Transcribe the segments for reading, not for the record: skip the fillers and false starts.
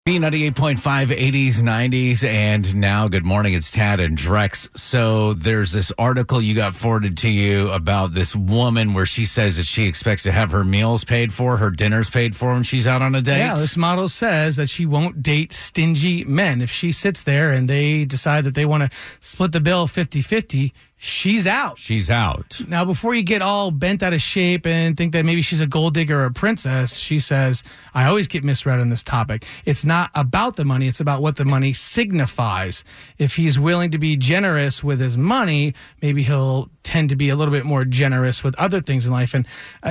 B98.5, 80s, 90s, and now good morning. It's Tad and Drex. So there's this article you got forwarded to you about this woman where she says that she expects to have her meals paid for, her dinners paid for when she's out on a date. Yeah, this model says that she won't date stingy men. If she sits there and they decide that they want to split the bill 50-50, she's out. She's out. Now, before you get all bent out of shape and think that maybe she's a gold digger or a princess, she says, I always get misread on this topic. It's not about the money. It's about what the money signifies. If he's willing to be generous with his money, maybe he'll tend to be a little bit more generous with other things in life. And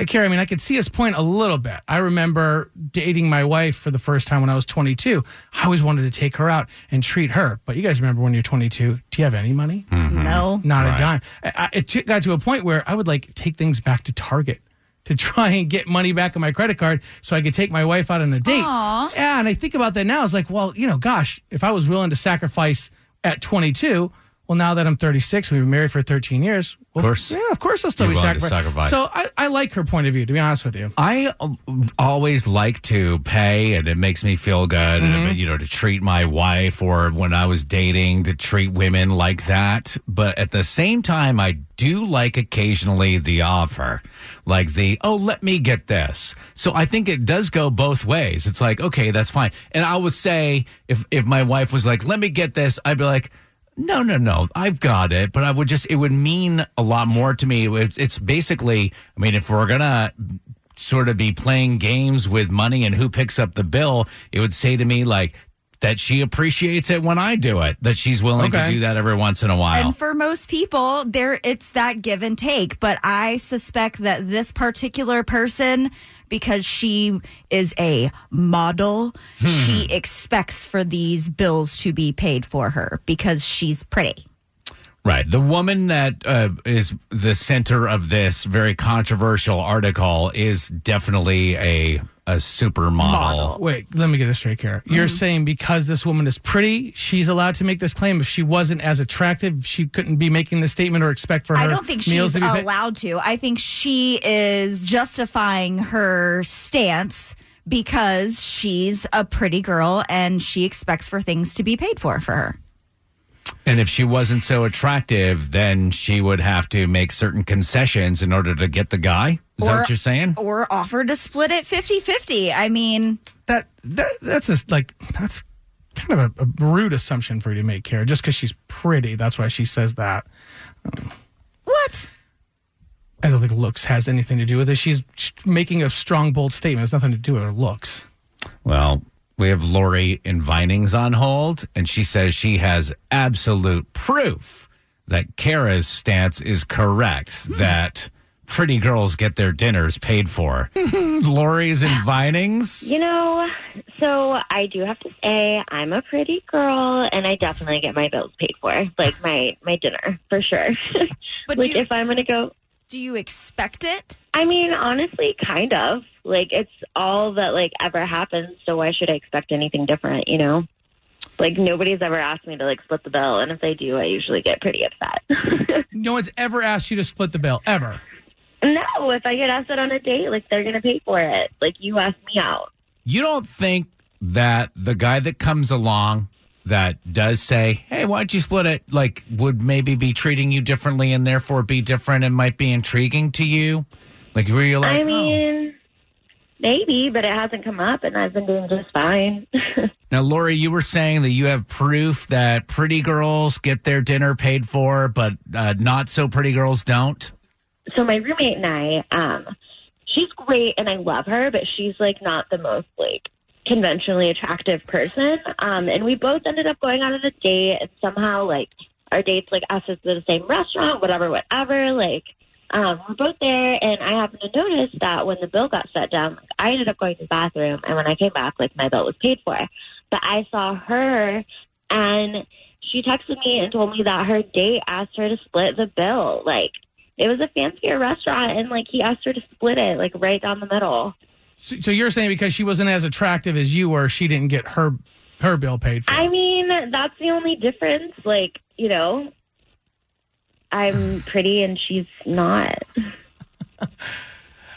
Carrie, I could see his point a little bit. I remember dating my wife for the first time when I was 22. I always wanted to take her out and treat her. But you guys remember when you're 22, do you have any money? Mm-hmm. No. Not a dime. It got to a point where I would take things back to Target to try and get money back on my credit card so I could take my wife out on a date. Aww. Yeah, and I think about that now. It's like, well, gosh, if I was willing to sacrifice at 22, well, now that I'm 36, we've been married for 13 years. Well, of course. Yeah, of course I'll still be sacrificing. So I like her point of view, to be honest with you. I always like to pay, and it makes me feel good, and to treat my wife, or when I was dating, to treat women like that. But at the same time, I do like occasionally the offer, like let me get this. So I think it does go both ways. It's like, okay, that's fine. And I would say if my wife was like, let me get this, I'd be like, no, I've got it. But it would mean a lot more to me. It's basically, if we're going to sort of be playing games with money and who picks up the bill, it would say to me that she appreciates it when I do it, that she's willing to do that every once in a while. And for most people, it's that give and take. But I suspect that this particular person, because she is a model, she expects for these bills to be paid for her because she's pretty. Right. The woman that is the center of this very controversial article is definitely a supermodel. Wait, let me get this straight, Kara. You're saying because this woman is pretty, she's allowed to make this claim. If she wasn't as attractive, she couldn't be making this statement or expect for her I don't think meals she's to be paid? allowed to. I think she is justifying her stance because she's a pretty girl and she expects for things to be paid for her. And if she wasn't so attractive, then she would have to make certain concessions in order to get the guy? Is that what you're saying? Or offer to split it 50-50. That's kind of a rude assumption for you to make, Kara. Just because she's pretty, that's why she says that. What? I don't think looks has anything to do with it. She's making a strong, bold statement. It has nothing to do with her looks. Well, we have Lori in Vinings on hold, and she says she has absolute proof that Kara's stance is correct, that pretty girls get their dinners paid for. Lori's in Vinings? So I do have to say I'm a pretty girl, and I definitely get my bills paid for, like my dinner, for sure. But if I'm going to go... Do you expect it? Honestly, kind of. It's all that, ever happens, so why should I expect anything different, nobody's ever asked me to, split the bill, and if they do, I usually get pretty upset. No one's ever asked you to split the bill, ever? No, if I get asked out on a date, they're going to pay for it. You asked me out. You don't think that the guy that comes along that does say, hey, why don't you split it, would maybe be treating you differently and therefore be different and might be intriguing to you? Where you're maybe, but it hasn't come up, and I've been doing just fine. Now, Lori, you were saying that you have proof that pretty girls get their dinner paid for, but not so pretty girls don't? So my roommate and I, she's great, and I love her, but she's, not the most, conventionally attractive person. And we both ended up going out on a date, and somehow, our dates, asked us to the same restaurant, whatever. We're both there, and I happened to notice that when the bill got set down, I ended up going to the bathroom, and when I came back, my bill was paid for. But I saw her, and she texted me and told me that her date asked her to split the bill. It was a fancier restaurant, and, he asked her to split it, right down the middle. So you're saying because she wasn't as attractive as you were, she didn't get her bill paid for? That's the only difference. I'm pretty and she's not.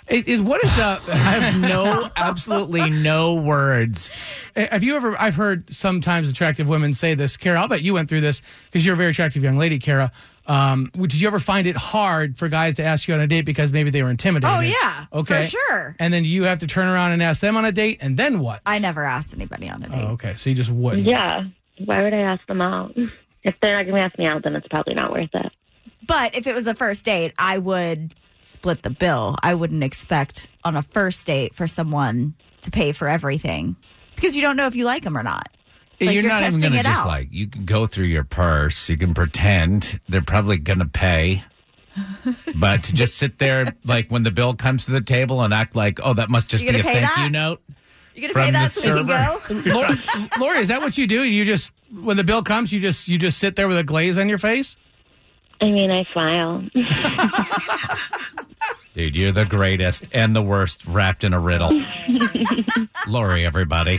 What is I have absolutely no words. Have you ever? I've heard sometimes attractive women say this. Kara, I'll bet you went through this because you're a very attractive young lady, Kara. Did you ever find it hard for guys to ask you on a date because maybe they were intimidated? Oh, yeah. Okay. For sure. And then you have to turn around and ask them on a date, and then what? I never asked anybody on a date. Oh, okay. So you just wouldn't. Yeah. Why would I ask them out? If they're not going to ask me out, then it's probably not worth it. But if it was a first date, I would split the bill. I wouldn't expect on a first date for someone to pay for everything because you don't know if you like them or not. Like, you're not even testing going to it just out. you can go through your purse. You can pretend they're probably going to pay. But to just sit there, like when the bill comes to the table and act like, oh, that must just You be a gonna pay thank that? you note. You going to pay that so we can go? Lori, is that what you do? You just, when the bill comes, you just sit there with a glaze on your face? I mean, I smile. Dude, you're the greatest and the worst wrapped in a riddle. Lori, everybody.